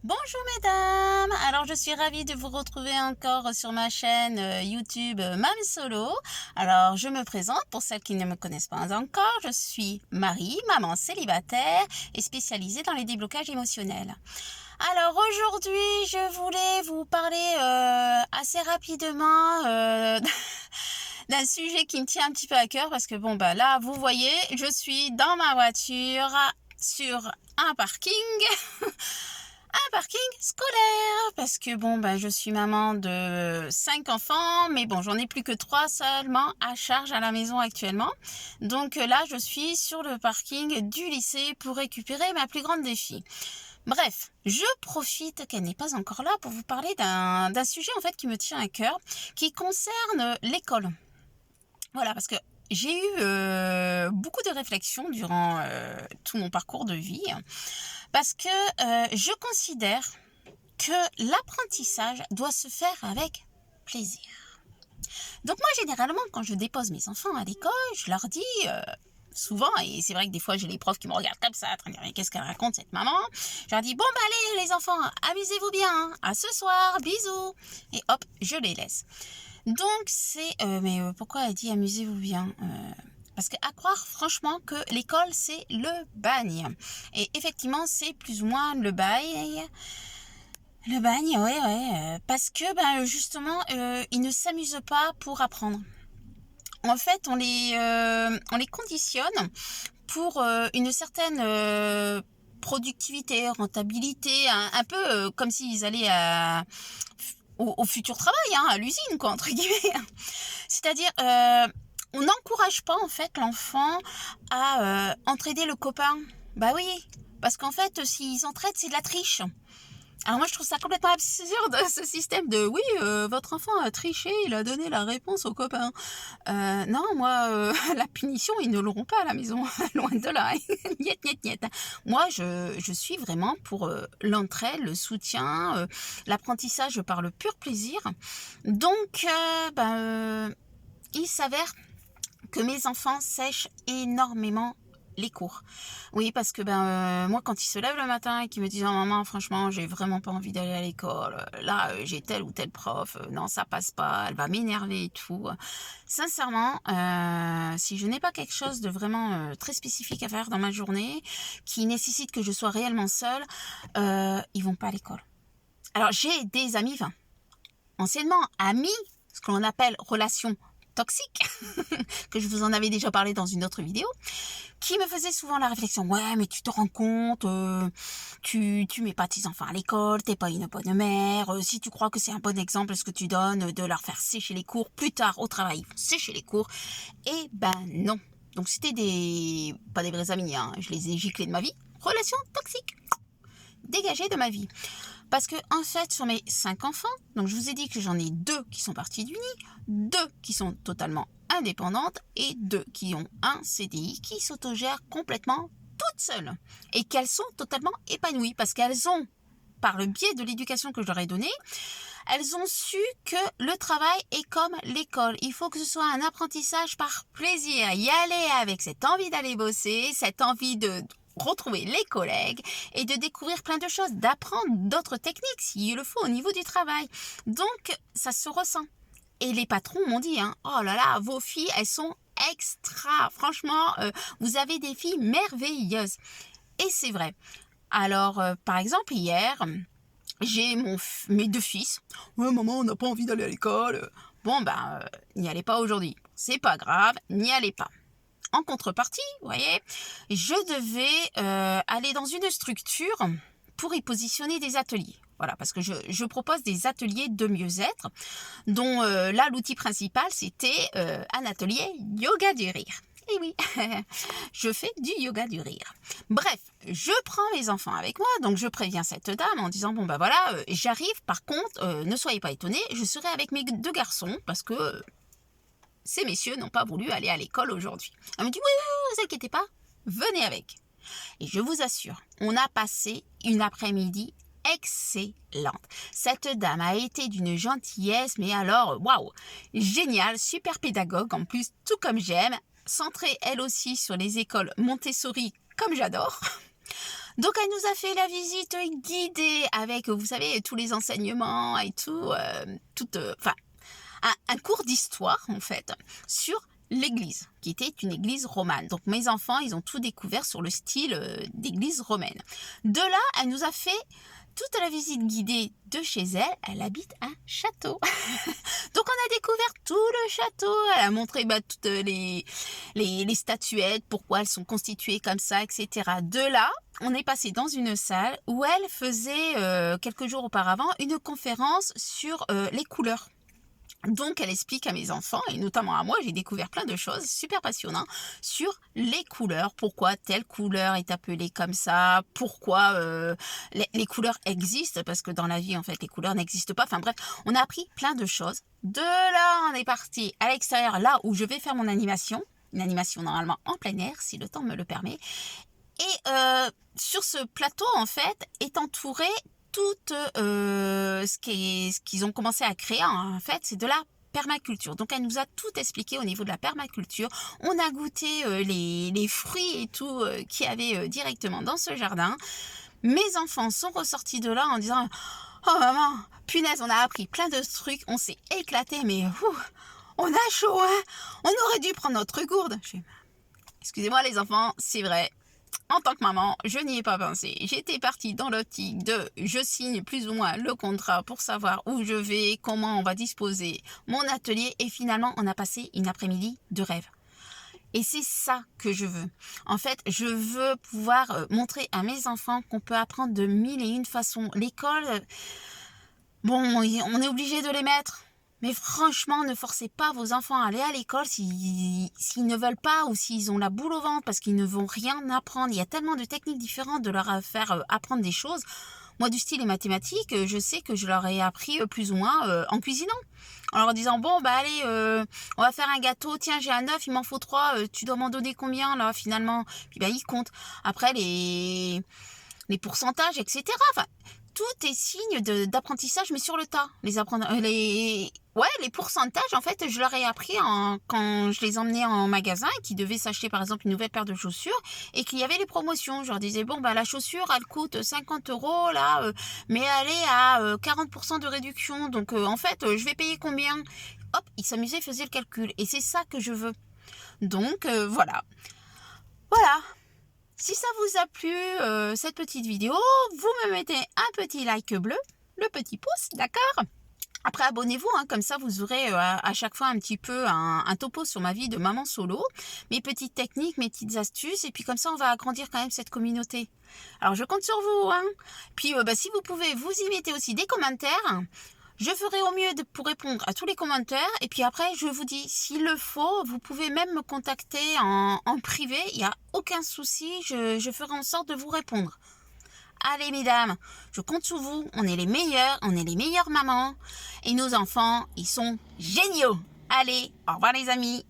Bonjour mesdames, alors je suis ravie de vous retrouver encore sur ma chaîne YouTube Mam Solo. Alors je me présente pour celles qui ne me connaissent pas encore, je suis Marie, maman célibataire et spécialisée dans les déblocages émotionnels. Alors aujourd'hui je voulais vous parler assez rapidement d'un sujet qui me tient un petit peu à cœur parce que bon bah là vous voyez je suis dans ma voiture sur un parking. Un parking scolaire parce que bon ben je suis maman de 5 enfants mais bon j'en ai plus que 3 seulement à charge à la maison actuellement, donc là je suis sur le parking du lycée pour récupérer ma plus grande des filles. Bref, je profite qu'elle n'est pas encore là pour vous parler d'un sujet en fait qui me tient à cœur, qui concerne l'école. Voilà, parce que j'ai eu beaucoup de réflexions durant tout mon parcours de vie, parce que je considère que l'apprentissage doit se faire avec plaisir. Donc moi, généralement, quand je dépose mes enfants à l'école, je leur dis souvent, et c'est vrai que des fois j'ai les profs qui me regardent comme ça, en train de dire qu'est-ce qu'elle raconte cette maman. Je leur dis bon bah allez les enfants, amusez-vous bien, hein, à ce soir, bisous, et hop, je les laisse. Donc c'est pourquoi elle dit amusez-vous bien parce qu'à croire franchement que l'école c'est le bagne. Et effectivement c'est plus ou moins le bail. Le bagne, ouais, parce que justement ils ne s'amusent pas pour apprendre. En fait on les conditionne pour une certaine productivité, rentabilité, un peu comme s'ils allaient au futur travail, hein, à l'usine, quoi, entre guillemets. C'est-à-dire, on n'encourage pas, en fait, l'enfant à entraider le copain. Bah oui, parce qu'en fait, s'ils entraident, c'est de la triche. Alors moi, je trouve ça complètement absurde, ce système de oui, votre enfant a triché, il a donné la réponse au copain. Non, moi, la punition, ils ne l'auront pas à la maison, loin de là. Niet, niet, niet. Moi, je suis vraiment pour l'entraide, le soutien, l'apprentissage par le pur plaisir. Donc, il s'avère que mes enfants sèchent énormément les cours. Oui, parce que moi, quand ils se lèvent le matin et qu'ils me disent oh, maman, franchement, j'ai vraiment pas envie d'aller à l'école. Là, j'ai tel ou tel prof. Non, ça passe pas. Elle va m'énerver et tout. Sincèrement, si je n'ai pas quelque chose de vraiment très spécifique à faire dans ma journée, qui nécessite que je sois réellement seule, ils vont pas à l'école. Alors, j'ai des amis, anciennement amis, ce que l'on appelle relations toxiques, que je vous en avais déjà parlé dans une autre vidéo, qui me faisait souvent la réflexion ouais mais tu te rends compte, tu mets pas tes enfants à l'école, t'es pas une bonne mère, si tu crois que c'est un bon exemple ce que tu donnes de leur faire sécher les cours plus tard au travail, ils vont sécher les cours. Et non. Donc c'était pas des vrais amis, hein, je les ai giclés de ma vie. Relations toxiques, dégagées de ma vie. Parce que en fait, sur mes 5 enfants, donc je vous ai dit que j'en ai 2 qui sont partis du nid, 2 qui sont totalement indépendantes et 2 qui ont un CDI qui s'autogèrent complètement toutes seules et qu'elles sont totalement épanouies parce qu'elles ont, par le biais de l'éducation que je leur ai donnée, elles ont su que le travail est comme l'école. Il faut que ce soit un apprentissage par plaisir, y aller avec cette envie d'aller bosser, cette envie de retrouver les collègues et de découvrir plein de choses, d'apprendre d'autres techniques s'il le faut au niveau du travail. Donc ça se ressent. Et les patrons m'ont dit oh là là, vos filles elles sont extra, franchement vous avez des filles merveilleuses. Et c'est vrai. Alors par exemple hier j'ai mes 2 fils. Ouais maman, on n'a pas envie d'aller à l'école. Bon n'y allez pas aujourd'hui. C'est pas grave, n'y allez pas. En contrepartie, vous voyez, je devais aller dans une structure pour y positionner des ateliers. Voilà, parce que je propose des ateliers de mieux-être, dont là, l'outil principal, c'était un atelier yoga du rire. Et oui, je fais du yoga du rire. Bref, je prends mes enfants avec moi, donc je préviens cette dame en disant, bon voilà, j'arrive, par contre, ne soyez pas étonnés, je serai avec mes 2 garçons, parce que ces messieurs n'ont pas voulu aller à l'école aujourd'hui. Elle me dit, oui, vous inquiétez pas, venez avec. Et je vous assure, on a passé une après-midi excellente. Cette dame a été d'une gentillesse, mais alors, waouh, génial, super pédagogue en plus, tout comme j'aime, centrée elle aussi sur les écoles Montessori, comme j'adore. Donc, elle nous a fait la visite guidée avec, vous savez, tous les enseignements et tout, enfin, un cours d'histoire, en fait, sur l'église, qui était une église romane. Donc, mes enfants, ils ont tout découvert sur le style d'église romaine. De là, elle nous a fait toute la visite guidée de chez elle. Elle habite un château. Donc, on a découvert tout le château. Elle a montré toutes les statuettes, pourquoi elles sont constituées comme ça, etc. De là, on est passé dans une salle où elle faisait, quelques jours auparavant, une conférence sur les couleurs. Donc, elle explique à mes enfants, et notamment à moi, j'ai découvert plein de choses super passionnantes sur les couleurs, pourquoi telle couleur est appelée comme ça, pourquoi les couleurs existent, parce que dans la vie, en fait, les couleurs n'existent pas. Enfin bref, on a appris plein de choses. De là, on est parti à l'extérieur, là où je vais faire mon animation, une animation normalement en plein air, si le temps me le permet. Et sur ce plateau, en fait, est entouré tout ce qu'ils ont commencé à créer, en fait, c'est de la permaculture. Donc, elle nous a tout expliqué au niveau de la permaculture. On a goûté les fruits et tout qu'il y avait directement dans ce jardin. Mes enfants sont ressortis de là en disant « Oh maman, punaise, on a appris plein de trucs, on s'est éclaté, mais on a chaud, hein. On aurait dû prendre notre gourde. » Excusez-moi les enfants, c'est vrai. En tant que maman, je n'y ai pas pensé. J'étais partie dans l'optique de je signe plus ou moins le contrat pour savoir où je vais, comment on va disposer mon atelier, et finalement on a passé une après-midi de rêve. Et c'est ça que je veux. En fait, je veux pouvoir montrer à mes enfants qu'on peut apprendre de mille et une façons. L'école, bon, on est obligé de les mettre. Mais franchement, ne forcez pas vos enfants à aller à l'école s'ils ne veulent pas ou s'ils ont la boule au ventre parce qu'ils ne vont rien apprendre. Il y a tellement de techniques différentes de leur faire apprendre des choses. Moi, du style les mathématiques, je sais que je leur ai appris plus ou moins en cuisinant. En leur disant, bon, bah allez, on va faire un gâteau. Tiens, j'ai un œuf, il m'en faut 3. Tu dois m'en donner combien, là, finalement? Puis, bah, ils comptent. Après, les pourcentages, etc. Enfin, tout est signe d'apprentissage, mais sur le tas. Les pourcentages, en fait, je leur ai appris quand je les emmenais en magasin et qu'ils devaient s'acheter, par exemple, une nouvelle paire de chaussures et qu'il y avait les promotions. Je leur disais, bon, bah, la chaussure, elle coûte 50 € là, mais elle est à 40% de réduction. Donc, en fait, je vais payer combien? Hop, ils s'amusaient, ils faisaient le calcul. Et c'est ça que je veux. Donc, voilà. Voilà. Si ça vous a plu, cette petite vidéo, vous me mettez un petit like bleu, le petit pouce, d'accord? Après, abonnez-vous, hein, comme ça vous aurez à chaque fois un petit peu un topo sur ma vie de maman solo, mes petites techniques, mes petites astuces, et puis comme ça on va agrandir quand même cette communauté. Alors je compte sur vous, hein. Puis si vous pouvez, vous y mettez aussi des commentaires. Je ferai au mieux pour répondre à tous les commentaires. Et puis après, je vous dis, s'il le faut, vous pouvez même me contacter en privé. Il n'y a aucun souci. Je ferai en sorte de vous répondre. Allez, mesdames, je compte sur vous. On est les meilleurs. On est les meilleures mamans. Et nos enfants, ils sont géniaux. Allez, au revoir les amis.